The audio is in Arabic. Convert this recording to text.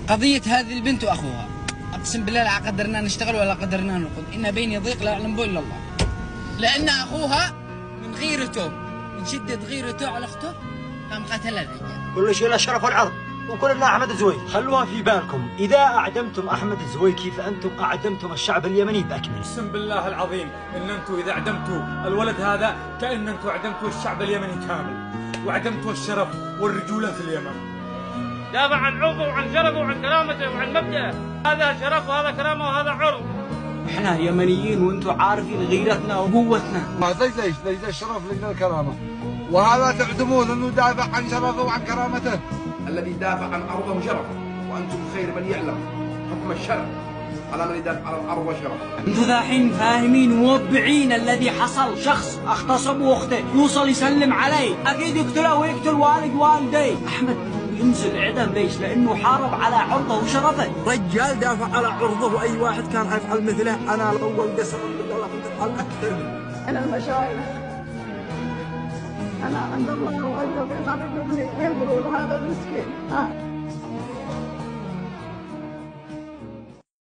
قضية هذه البنت وأخوها، أقسم بالله لا قدرنا نشتغل ولا قدرنا نرقد، إن بيني ضيق لا يعلم به إلا الله. لأن أخوها من غيرته، من شدة غيرته على أخته قام قتل الرجال. كل شيء له شرف والعرض، وكلنا أحمد الزويكي. خلوها في بالكم، إذا أعدمتم أحمد الزويكي فأنتم أعدمتم الشعب اليمني بأكمله. اقسم بالله العظيم إن أنتم إذا أعدمتوا الولد هذا كأن أنتم أعدمتوا الشعب اليمني كامل، وأعدمتوا الشرف والرجولة في اليمن. دافع عن عرضه وعن شرفه وعن كرامته وعن مبدأه، هذا شرف وهذا كرامة وهذا عرض. احنا يمنيين وانتم عارفين غيرتنا وقوتنا. ليش الشرف ليش الكرامة، وهذا تعدمون انه دافع عن شرفه وعن كرامته. الذي دافع عن ارضه شرفه، وانتم خير من يعلم حكم الشرع على من يدافع على الارض وشرفه. انتم ذا حين فاهمين وموبعين الذي حصل، شخص اغتصب اخته يوصل يسلم عليه اكيد يقتله ويقتل والد والديه. احمد ينزل اعدام ليش؟ لانه حارب على عرضه وشرفه. رجال دافع على عرضه، واي واحد كان يفعل مثله انا الاول قسما بالله كنت افعل اكثر منه. انا المشايخ انا عند الله وجهه في قبر ابني ينظروا لهذا المسكين.